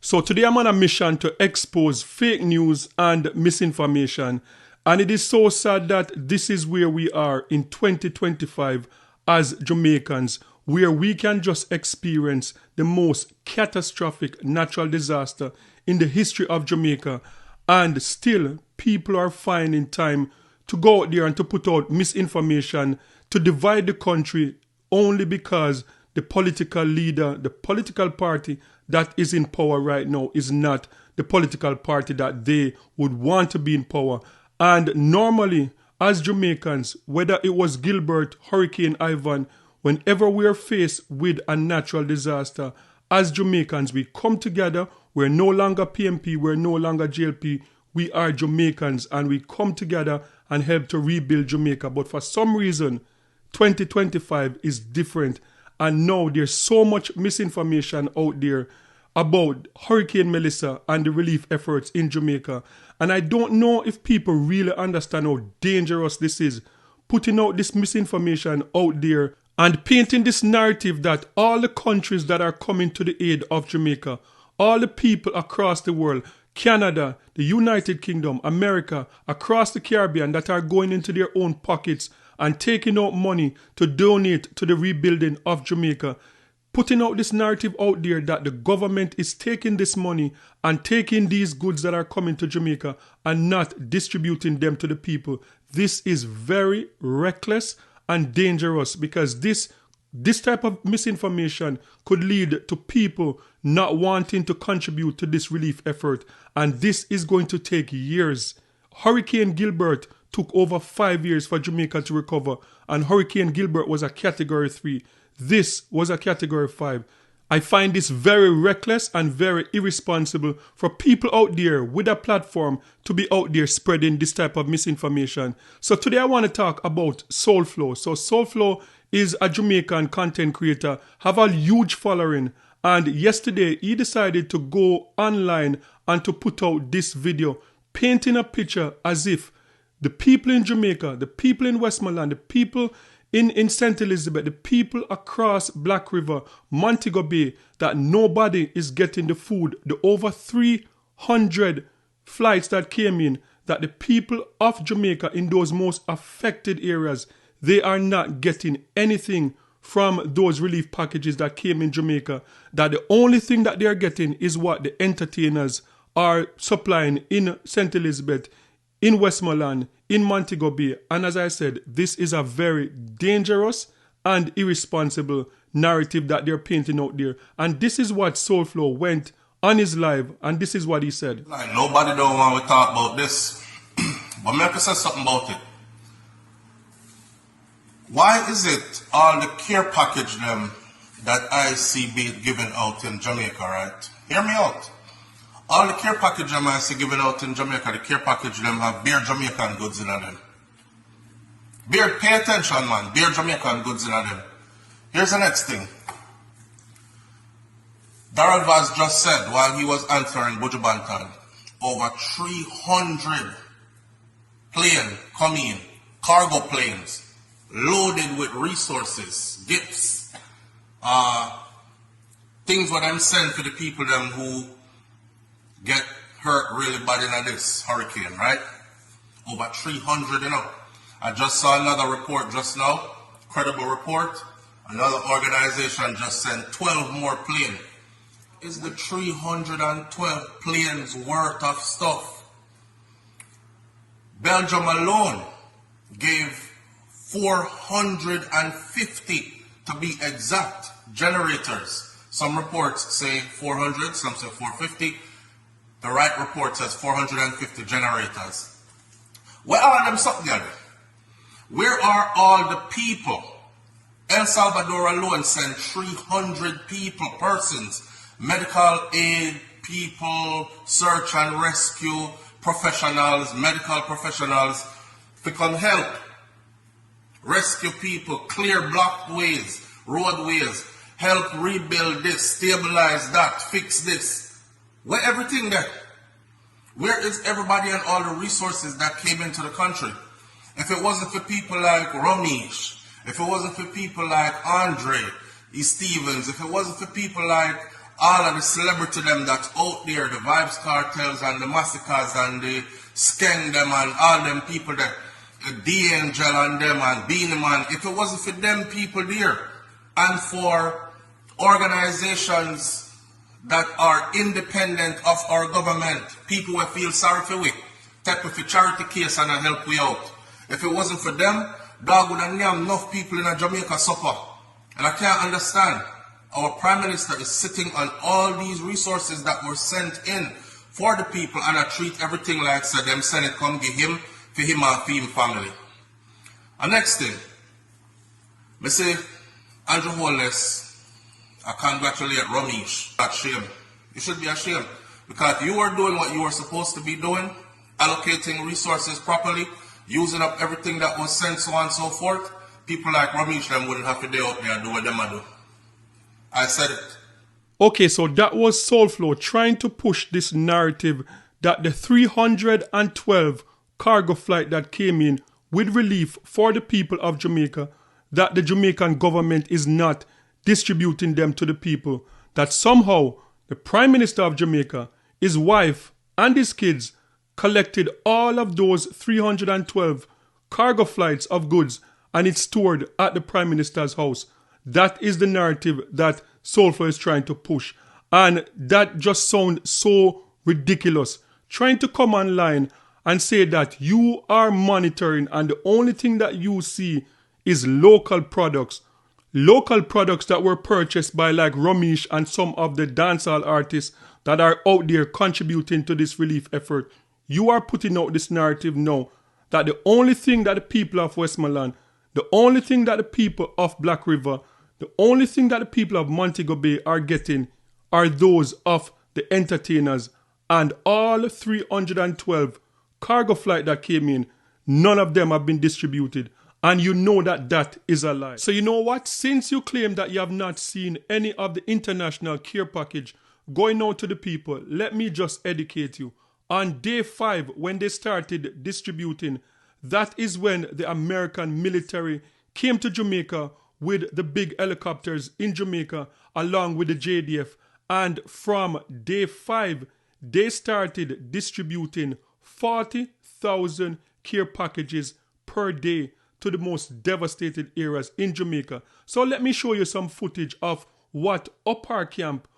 So today I'm on a mission to expose fake news and misinformation. And it is so sad that this is where we are in 2025 as Jamaicans, where we can just experience the most catastrophic natural disaster in the history of Jamaica. And still, people are finding time to go out there and to put out misinformation to divide the country only because the political leader, the political party that is in power right now is not the political party that they would want to be in power. And normally, as Jamaicans, whether it was Gilbert, Hurricane Ivan, whenever we are faced with a natural disaster, as Jamaicans, we come together. We're no longer PMP, we're no longer JLP. We are Jamaicans and we come together and help to rebuild Jamaica. But for some reason, 2025 is different. And now there's so much misinformation out there about Hurricane Melissa and the relief efforts in Jamaica. And I don't know if people really understand how dangerous this is. Putting out this misinformation out there and painting this narrative that all the countries that are coming to the aid of Jamaica, all the people across the world, Canada, the United Kingdom, America, across the Caribbean that are going into their own pockets and taking out money to donate to the rebuilding of Jamaica, putting out this narrative out there that the government is taking this money and taking these goods that are coming to Jamaica and not distributing them to the people. This is very reckless and dangerous because this type of misinformation could lead to people not wanting to contribute to this relief effort, and this is going to take years. Hurricane Gilbert took over 5 years for Jamaica to recover, and Hurricane Gilbert was a Category 3. This was a Category 5. I find this very reckless and very irresponsible for people out there with a platform to be out there spreading this type of misinformation. So today I want to talk about Soulflow. So Soulflow is a Jamaican content creator, have a huge following, and yesterday he decided to go online and to put out this video painting a picture as if the people in Jamaica, the people in Westmoreland, the people in St. Elizabeth, the people across Black River, Montego Bay, that nobody is getting the food. The over 300 flights that came in, that the people of Jamaica in those most affected areas, they are not getting anything from those relief packages that came in Jamaica. That the only thing that they are getting is what the entertainers are supplying in St. Elizabeth, in Westmoreland, in Montego Bay. And as I said, this is a very dangerous and irresponsible narrative that they're painting out there. And this is what Soulflow went on his live, and this is what he said. Like, nobody don't want to talk about this. But me have to say something about it. Why is it all the care package them that I see being given out in Jamaica, right? Hear me out. All the care package them I see given out in Jamaica, the care package them have bare Jamaican goods in them. Bare, pay attention, man. Bare Jamaican goods in them. Here's the next thing. Darrell Vaz just said while he was answering Buju Banton, over 300 planes come in, cargo planes, loaded with resources, gifts, things what I'm sent to the people them who get hurt really bad in this hurricane, right? Over 300, you know. I just saw another report just now, credible report. Another organization just sent 12 more planes. Is the 312 planes worth of stuff? Belgium alone gave 450, to be exact, generators. Some reports say 400, some say 450. The right report says 450 generators. Where are them something there? Where are all the people? El Salvador alone sent 300 people, persons, medical aid people, search and rescue professionals, medical professionals, to come help rescue people, clear blocked ways, roadways, help rebuild this, stabilize that, fix this. Where everything there? Where is everybody and all the resources that came into the country? If it wasn't for people like Ramesh, if it wasn't for people like Andre E. Stevens, if it wasn't for people like all of the celebrity them that's out there, the Vibes Cartels and the Massacres and the Skeng them and all them people that D-Angel and them and Beanie Man, if it wasn't for them people there and for organizations that are independent of our government, people will feel sorry for we, take with a charity case and help we out. If it wasn't for them, dog would have named enough people in a Jamaica supper. And I can't understand. Our Prime Minister is sitting on all these resources that were sent in for the people and I treat everything like so them send it come give him for him and for him family. And next thing, I say Andrew Holness, I congratulate Ramesh. That's shame. You should be ashamed because you are doing what you were supposed to be doing, allocating resources properly, using up everything that was sent, so on and so forth. People like Ramesh them wouldn't have to be out there and do what them do. I said it. Okay, so that was Soulflow trying to push this narrative that the 312 cargo flight that came in with relief for the people of Jamaica, that the Jamaican government is not distributing them to the people, that somehow the Prime Minister of Jamaica, his wife and his kids collected all of those 312 cargo flights of goods and it's stored at the Prime Minister's house. That is the narrative that Soulflow is trying to push. And that just sounds so ridiculous. Trying to come online and say that you are monitoring and the only thing that you see is local products. Local products that were purchased by like Ramesh and some of the dancehall artists that are out there contributing to this relief effort. You are putting out this narrative now that the only thing that the people of Westmoreland, the only thing that the people of Black River, the only thing that the people of Montego Bay are getting are those of the entertainers, and all 312 cargo flight that came in, none of them have been distributed. And you know that that is a lie. So you know what? Since you claim that you have not seen any of the international care package going out to the people, let me just educate you. On day 5, when they started distributing, that is when the American military came to Jamaica with the big helicopters in Jamaica along with the JDF. And from day 5, they started distributing 40,000 care packages per day to the most devastated areas in Jamaica. So let me show you some footage of what Upper Camp.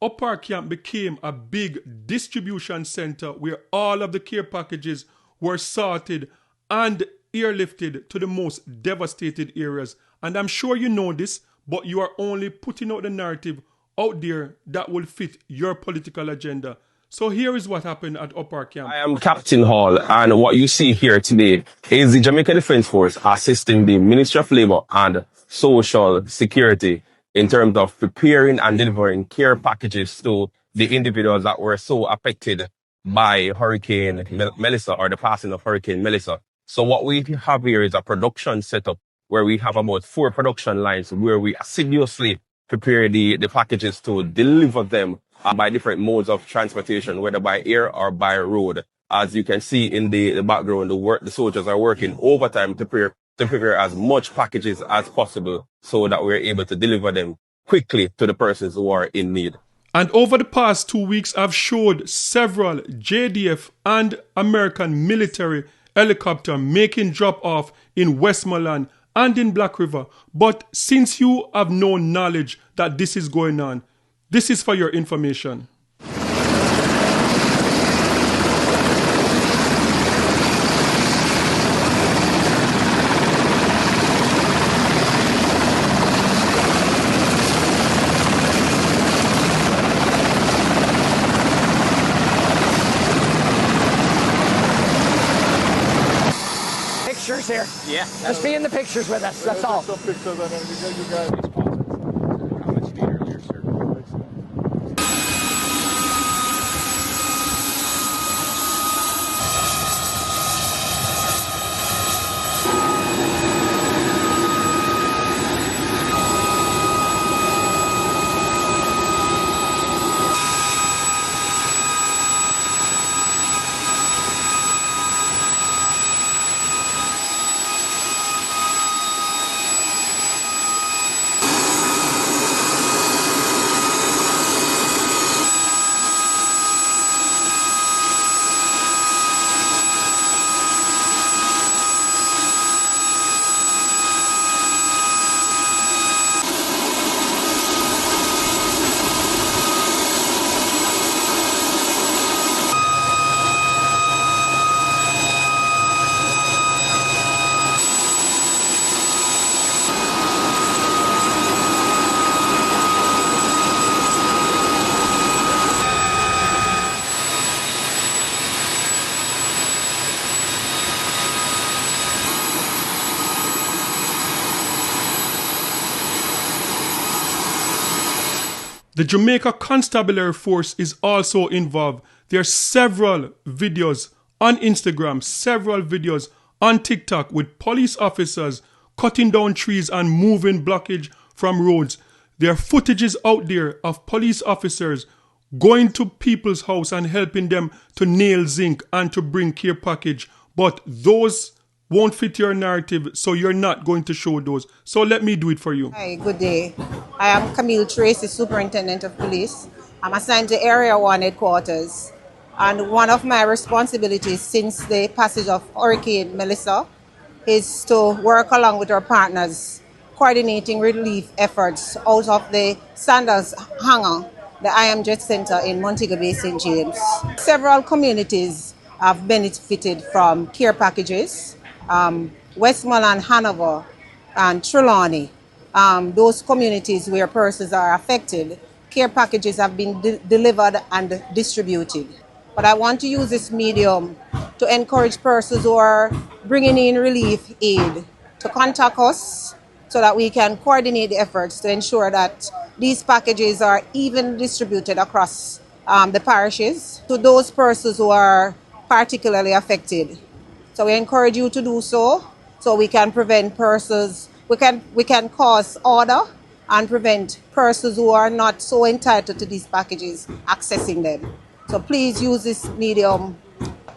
Upper Camp became a big distribution center where all of the care packages were sorted and airlifted to the most devastated areas. And I'm sure you know this, but you are only putting out the narrative out there that will fit your political agenda. So here is what happened at Upper Camp. I am Captain Hall, and what you see here today is the Jamaica Defence Force assisting the Ministry of Labour and Social Security in terms of preparing and delivering care packages to the individuals that were so affected by Hurricane Melissa or the passing of Hurricane Melissa. So what we have here is a production setup where we have about 4 production lines where we assiduously prepare the packages to deliver them by different modes of transportation, whether by air or by road. As you can see in the background, the soldiers are working overtime to prepare as much packages as possible so that we're able to deliver them quickly to the persons who are in need. And over the past 2 weeks, I've showed several JDF and American military helicopter making drop-off in Westmoreland and in Black River. But since you have no knowledge that this is going on, this is for your information. Pictures here. Yeah. Just be in the pictures with us, that's all. How much speed earlier, sir? The Jamaica Constabulary Force is also involved. There are several videos on Instagram, several videos on TikTok with police officers cutting down trees and moving blockage from roads. There are footages out there of police officers going to people's house and helping them to nail zinc and to bring care package. But those won't fit your narrative, so you're not going to show those. So let me do it for you. Hi, good day. I am Camille Tracy, Superintendent of Police. I'm assigned to Area 1 Headquarters. And one of my responsibilities since the passage of Hurricane Melissa is to work along with our partners, coordinating relief efforts out of the Sandals Hangar, the I Am Jet Center in Montego Bay, St. James. Several communities have benefited from care packages. Westmoreland, Hanover, and Trelawney, those communities where persons are affected, care packages have been delivered and distributed. But I want to use this medium to encourage persons who are bringing in relief aid to contact us so that we can coordinate the efforts to ensure that these packages are even distributed across the parishes to those persons who are particularly affected. So we encourage you to do so we can prevent persons, we can cause order and prevent persons who are not so entitled to these packages accessing them. So please use this medium,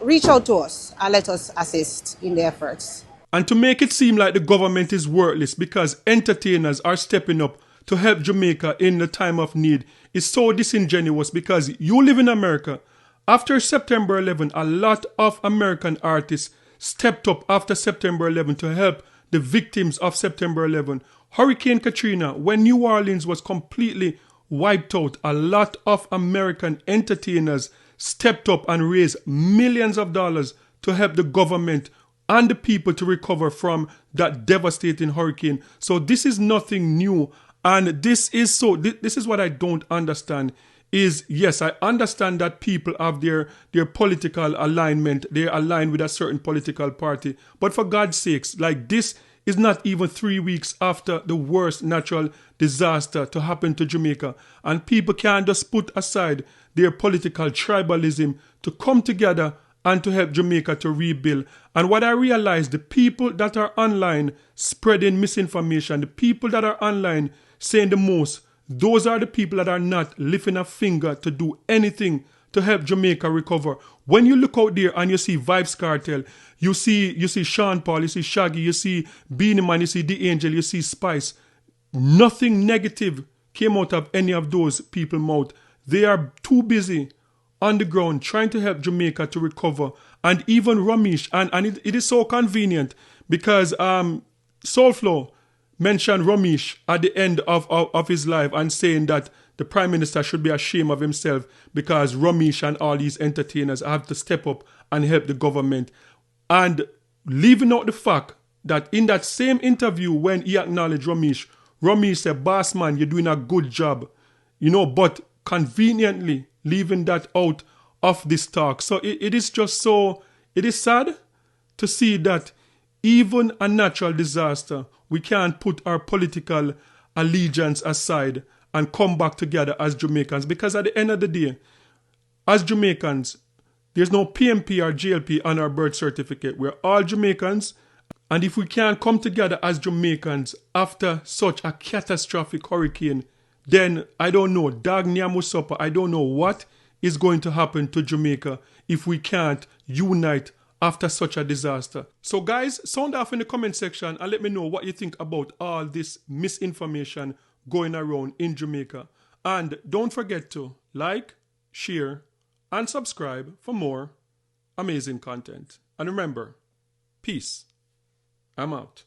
reach out to us and let us assist in the efforts. And to make it seem like the government is worthless because entertainers are stepping up to help Jamaica in the time of need is so disingenuous because you live in America. After September 11, a lot of American artists stepped up after September 11 to help the victims of September 11. Hurricane Katrina, when New Orleans was completely wiped out, a lot of American entertainers stepped up and raised millions of dollars to help the government and the people to recover from that devastating hurricane. So this is nothing new. And this is what I don't understand is, yes, I understand that people have their political alignment. They're aligned with a certain political party. But for God's sakes, like this is not even 3 weeks after the worst natural disaster to happen to Jamaica. And people can't just put aside their political tribalism to come together and to help Jamaica to rebuild. And what I realize, the people that are online spreading misinformation, the people that are online saying the most, those are the people that are not lifting a finger to do anything to help Jamaica recover. When you look out there and you see Vibes Cartel, you see Sean Paul, you see Shaggy, you see Beanie Man, you see The Angel, you see Spice. Nothing negative came out of any of those people's mouth. They are too busy on the ground trying to help Jamaica to recover. And even Ramesh, and it is so convenient because Soulflow mentioned Ramesh at the end of his life and saying that the Prime Minister should be ashamed of himself because Ramesh and all these entertainers have to step up and help the government. And leaving out the fact that in that same interview when he acknowledged Ramesh said, "Boss man, you're doing a good job." But conveniently leaving that out of this talk. So it is just so, it is sad to see that even a natural disaster, we can't put our political allegiance aside and come back together as Jamaicans. Because at the end of the day, as Jamaicans, there's no PMP or JLP on our birth certificate. We're all Jamaicans. And if we can't come together as Jamaicans after such a catastrophic hurricane, then I don't know, Dag Nyamusapa, I don't know what is going to happen to Jamaica if we can't unite after such a disaster. So guys, sound off in the comment section and let me know what you think about all this misinformation going around in Jamaica. And don't forget to like, share, and subscribe for more amazing content. And remember, peace. I'm out.